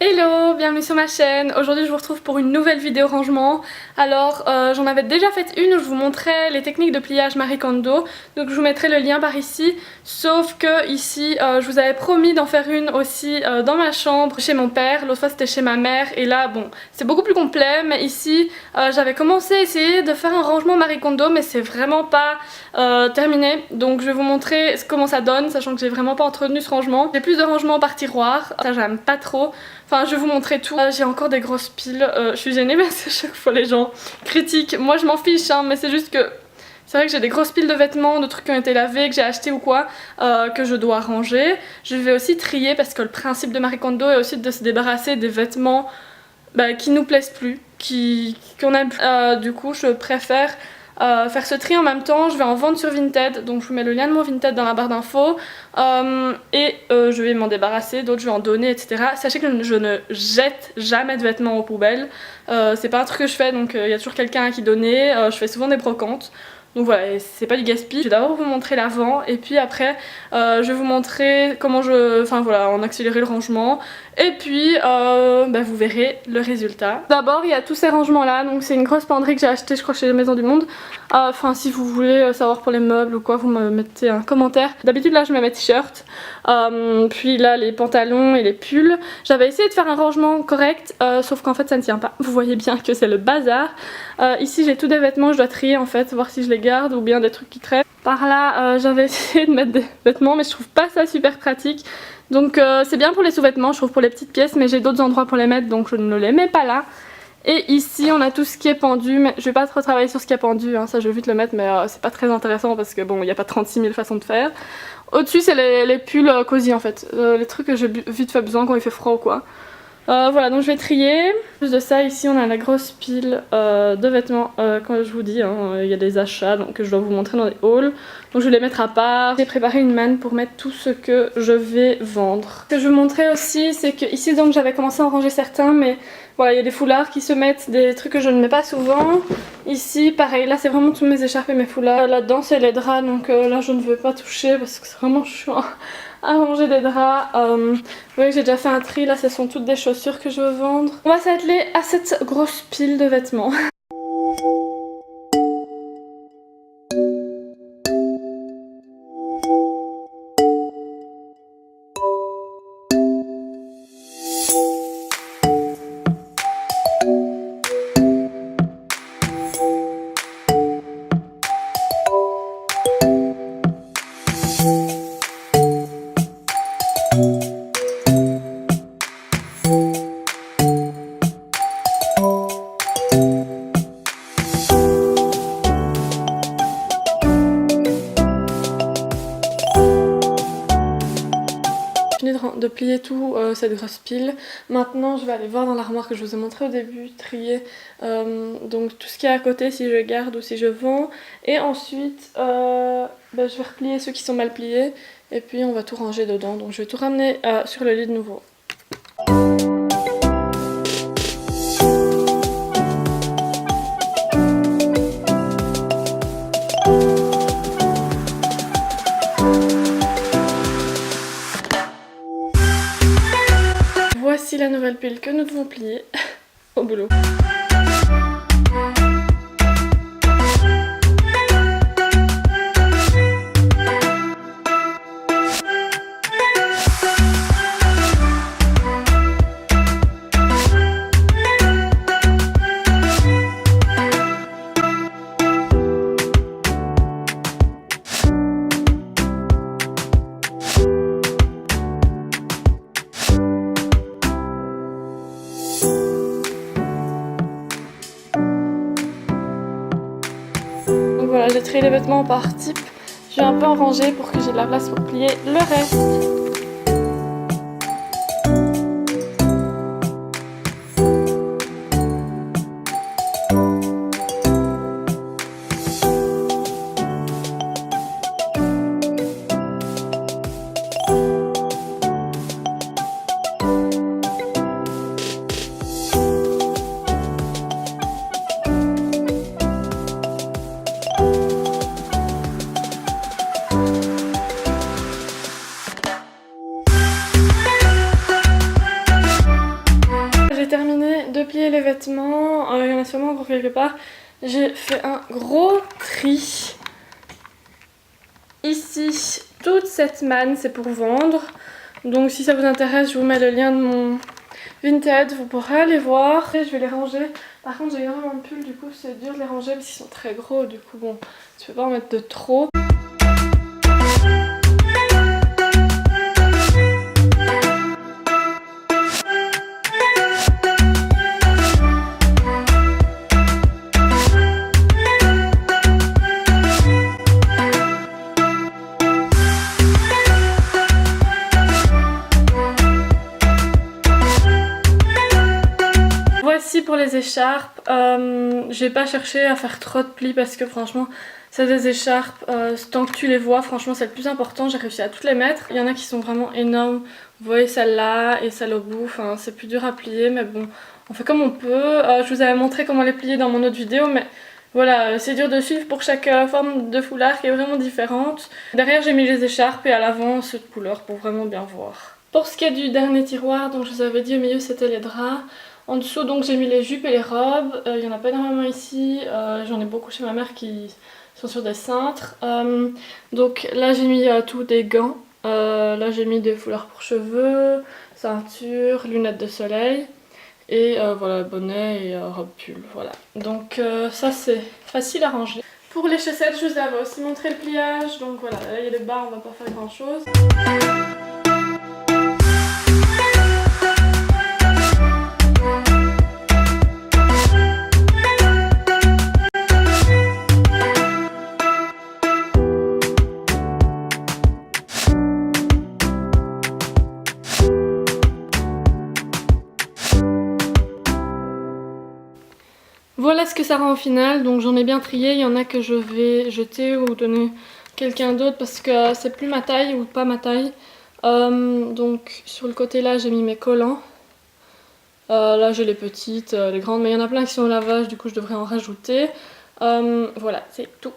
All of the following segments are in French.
Hello, bienvenue sur ma chaîne. Aujourd'hui je vous retrouve pour une nouvelle vidéo rangement. Alors j'en avais déjà fait une où je vous montrais les techniques de pliage Marie Kondo. Donc je vous mettrai le lien par ici. Sauf que ici je vous avais promis d'en faire une aussi dans ma chambre chez mon père. L'autre fois c'était chez ma mère et là bon c'est beaucoup plus complet. Mais ici j'avais commencé à essayer de faire un rangement Marie Kondo mais c'est vraiment pas terminé. Donc je vais vous montrer comment ça donne, sachant que j'ai vraiment pas entretenu ce rangement. J'ai plus de rangement par tiroir, ça j'aime pas trop. Enfin je vais vous montrer tout. J'ai encore des grosses piles, je suis gênée parce que chaque fois les gens critiquent. Moi je m'en fiche hein, mais c'est juste que c'est vrai que j'ai des grosses piles de vêtements, de trucs qui ont été lavés, que j'ai acheté ou quoi, que je dois ranger. Je vais aussi trier parce que le principe de Marie Kondo est aussi de se débarrasser des vêtements qui nous plaisent plus, qu'on aime plus. Du coup je préfère faire ce tri en même temps. Je vais en vendre sur Vinted, donc je vous mets le lien de mon Vinted dans la barre d'infos je vais m'en débarrasser, d'autres je vais en donner, etc. Sachez que je ne jette jamais de vêtements aux poubelles, c'est pas un truc que je fais, donc il y a toujours quelqu'un à qui donner. Je fais souvent des brocantes. Donc voilà, c'est pas du gaspillage. Je vais d'abord vous montrer l'avant et puis après je vais vous montrer comment en accélérer le rangement. Et puis vous verrez le résultat. D'abord il y a tous ces rangements là, donc c'est une grosse penderie que j'ai achetée je crois chez les Maisons du Monde. Enfin si vous voulez savoir pour les meubles ou quoi, vous me mettez un commentaire. D'habitude là je mets mes t-shirts, puis là les pantalons et les pulls. J'avais essayé de faire un rangement correct, sauf qu'en fait ça ne tient pas. Vous voyez bien que c'est le bazar. Ici j'ai tous des vêtements, je dois trier en fait, voir si je les garde ou bien des trucs qui traînent. Par là j'avais essayé de mettre des vêtements mais je trouve pas ça super pratique. Donc c'est bien pour les sous-vêtements, je trouve, pour les petites pièces, mais j'ai d'autres endroits pour les mettre donc je ne les mets pas là. Et ici on a tout ce qui est pendu, mais je vais pas trop travailler sur ce qui est pendu, hein, ça je vais vite le mettre, mais c'est pas très intéressant parce que bon il n'y a pas 36 000 façons de faire. Au-dessus c'est les pulls cosy en fait, les trucs que j'ai vite fait besoin quand il fait froid ou quoi. Voilà, donc je vais trier. En plus de ça, ici on a la grosse pile de vêtements. Comme je vous dis, hein, il y a des achats donc, que je dois vous montrer dans les hauls. Donc je vais les mettre à part. J'ai préparé une manne pour mettre tout ce que je vais vendre. Ce que je vais vous montrer aussi, c'est que ici donc j'avais commencé à en ranger certains, mais voilà, il y a des foulards qui se mettent, des trucs que je ne mets pas souvent. Ici, pareil, là c'est vraiment tous mes écharpes et mes foulards. Là-dedans c'est les draps, donc là je ne veux pas toucher parce que c'est vraiment chiant à ranger des draps. Vous voyez que j'ai déjà fait un tri, là ce sont toutes des chaussures que je veux vendre. On va s'atteler à cette grosse pile de vêtements. De plier tout cette grosse pile. Maintenant je vais aller voir dans l'armoire que je vous ai montré au début, trier donc tout ce qui est à côté si je garde ou si je vends, et ensuite je vais replier ceux qui sont mal pliés et puis on va tout ranger dedans, donc je vais tout ramener sur le lit de nouveau. Voici la nouvelle pile que nous devons plier. Au boulot. Voilà, j'ai trié les vêtements par type. Je vais un peu en ranger pour que j'ai de la place pour plier le reste. de plier les vêtements. Il y en a sûrement encore quelque part. J'ai fait un gros tri. Ici, toute cette manne, c'est pour vendre. Donc si ça vous intéresse, je vous mets le lien de mon Vinted, vous pourrez aller voir. Et je vais les ranger. Par contre, j'ai énormément de pulls, du coup c'est dur de les ranger parce qu'ils sont très gros. Du coup, bon, je peux pas en mettre de trop. Voici pour les écharpes. J'ai pas cherché à faire trop de plis parce que franchement c'est des écharpes, tant que tu les vois franchement c'est le plus important. J'ai réussi à toutes les mettre. Il y en a qui sont vraiment énormes. Vous voyez celle-là et celle au bout, enfin, c'est plus dur à plier mais bon on fait comme on peut. Je vous avais montré comment les plier dans mon autre vidéo mais voilà, c'est dur de suivre pour chaque forme de foulard qui est vraiment différente. Derrière j'ai mis les écharpes et à l'avant ceux de couleur pour vraiment bien voir. Pour ce qui est du dernier tiroir, donc je vous avais dit au milieu c'était les draps. En dessous donc j'ai mis les jupes et les robes, il y en a pas énormément ici, j'en ai beaucoup chez ma mère qui sont sur des cintres. Donc là j'ai mis tous des gants, là j'ai mis des foulards pour cheveux, ceinture, lunettes de soleil et voilà bonnet et robe pull, voilà. Donc ça c'est facile à ranger. Pour les chaussettes je vous avais aussi montré le pliage, donc voilà, là il y a les bas, on va pas faire grand chose. Voilà ce que ça rend au final, donc j'en ai bien trié, il y en a que je vais jeter ou donner à quelqu'un d'autre parce que c'est plus ma taille ou pas ma taille. Donc sur le côté là j'ai mis mes collants, là j'ai les petites, les grandes, mais il y en a plein qui sont au lavage, du coup je devrais en rajouter. Voilà, c'est tout.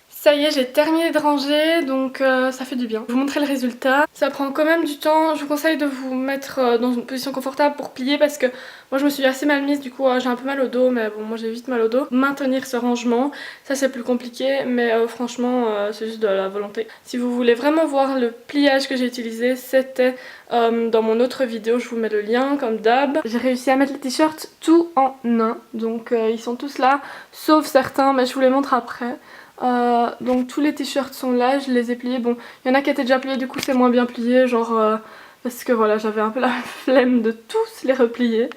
Ça y est, j'ai terminé de ranger, donc ça fait du bien. Je vous montrer le résultat. Ça prend quand même du temps. Je vous conseille de vous mettre dans une position confortable pour plier parce que moi je me suis assez mal mise, du coup j'ai un peu mal au dos, mais bon moi j'ai vite mal au dos. Maintenir ce rangement, ça c'est plus compliqué, mais franchement c'est juste de la volonté. Si vous voulez vraiment voir le pliage que j'ai utilisé, c'était dans mon autre vidéo, je vous mets le lien comme d'hab. J'ai réussi à mettre les t-shirts tout en un, donc ils sont tous là, sauf certains, mais je vous les montre après. Donc tous les t-shirts sont là, je les ai pliés. Bon, il y en a qui étaient déjà pliés, du coup c'est moins bien plié, genre parce que voilà, j'avais un peu la flemme de tous les replier.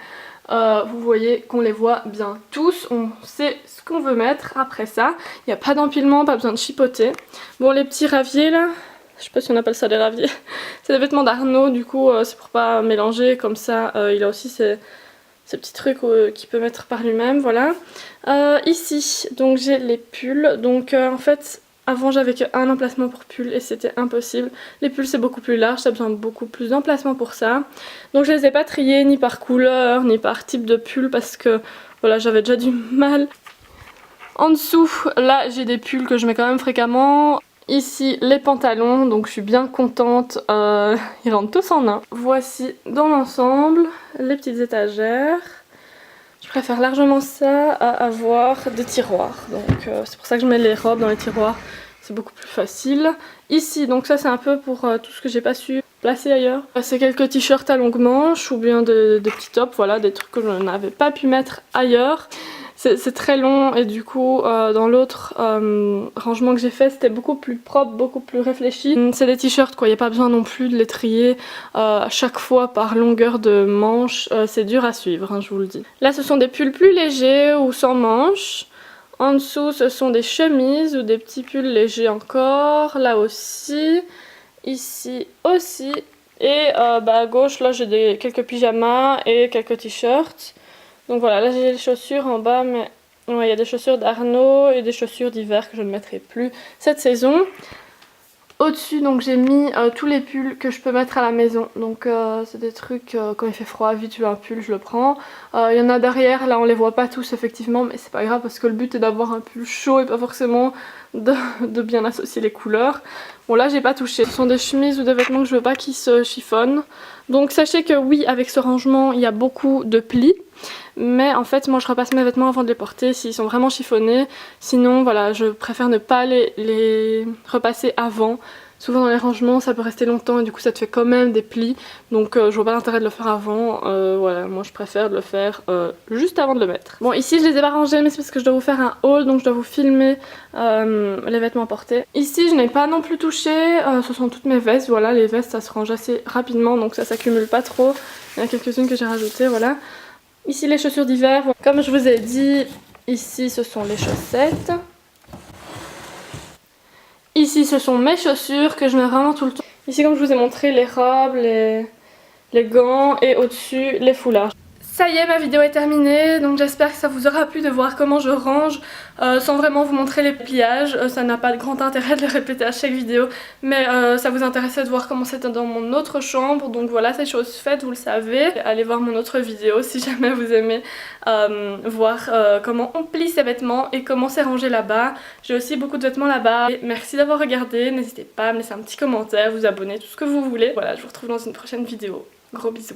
Vous voyez qu'on les voit bien tous, on sait ce qu'on veut mettre après ça. Il n'y a pas d'empilement, pas besoin de chipoter. Bon, les petits raviers là, je sais pas si on appelle ça des raviers, c'est des vêtements d'Arnaud, du coup c'est pour pas mélanger, comme ça il a aussi ces petits trucs qu'il peut mettre par lui-même, voilà. Ici, donc j'ai les pulls, donc en fait avant j'avais qu'un emplacement pour pull et c'était impossible. Les pulls c'est beaucoup plus large, ça a besoin de beaucoup plus d'emplacement pour ça. Donc je les ai pas triés ni par couleur ni par type de pull parce que voilà j'avais déjà du mal. En dessous là j'ai des pulls que je mets quand même fréquemment. Ici les pantalons, donc je suis bien contente, ils rentrent tous en un. Voici dans l'ensemble les petites étagères. Je préfère largement ça à avoir des tiroirs, donc c'est pour ça que je mets les robes dans les tiroirs, c'est beaucoup plus facile. Ici, donc ça c'est un peu pour tout ce que j'ai pas su placer ailleurs. C'est quelques t-shirts à longue manche ou bien des petits tops, voilà, des trucs que je n'avais pas pu mettre ailleurs. C'est très long et du coup dans l'autre rangement que j'ai fait c'était beaucoup plus propre, beaucoup plus réfléchi. C'est des t-shirts quoi, il n'y a pas besoin non plus de les trier à chaque fois par longueur de manche, c'est dur à suivre hein, je vous le dis. Là ce sont des pulls plus légers ou sans manches. En dessous ce sont des chemises ou des petits pulls légers encore, là aussi, ici aussi. Et à gauche là j'ai quelques pyjamas et quelques t-shirts. Donc voilà, là j'ai les chaussures en bas, mais ouais, il y a des chaussures d'Arnaud et des chaussures d'hiver que je ne mettrai plus cette saison. Au-dessus, donc j'ai mis tous les pulls que je peux mettre à la maison. Donc c'est des trucs, quand il fait froid, vite tu veux un pull, je le prends. Il y en a derrière, là on les voit pas tous effectivement, mais c'est pas grave parce que le but est d'avoir un pull chaud et pas forcément de bien associer les couleurs. Bon là j'ai pas touché, ce sont des chemises ou des vêtements que je veux pas qui se chiffonnent. Donc sachez que oui, avec ce rangement il y a beaucoup de plis. Mais en fait moi je repasse mes vêtements avant de les porter s'ils sont vraiment chiffonnés. Sinon voilà, je préfère ne pas les repasser avant. Souvent dans les rangements ça peut rester longtemps et du coup ça te fait quand même des plis. Donc je vois pas l'intérêt de le faire avant. Voilà, moi je préfère de le faire juste avant de le mettre. Bon ici je les ai pas rangés mais c'est parce que je dois vous faire un haul, donc je dois vous filmer les vêtements portés. Ici je n'ai pas non plus touché, ce sont toutes mes vestes. Voilà, les vestes ça se range assez rapidement donc ça s'accumule pas trop. Il y en a quelques-unes que j'ai rajoutées, voilà. Ici les chaussures d'hiver, comme je vous ai dit, ici ce sont les chaussettes. Ici ce sont mes chaussures que je mets vraiment tout le temps. Ici comme je vous ai montré les robes, les gants et au-dessus les foulards. Ça y est, ma vidéo est terminée, donc j'espère que ça vous aura plu de voir comment je range sans vraiment vous montrer les pliages. Ça n'a pas de grand intérêt de le répéter à chaque vidéo, mais ça vous intéressait de voir comment c'était dans mon autre chambre. Donc voilà, c'est chose faite, vous le savez. Allez voir mon autre vidéo si jamais vous aimez voir comment on plie ses vêtements et comment c'est rangé là-bas. J'ai aussi beaucoup de vêtements là-bas. Merci d'avoir regardé, n'hésitez pas à me laisser un petit commentaire, vous abonner, tout ce que vous voulez. Voilà, je vous retrouve dans une prochaine vidéo. Gros bisous.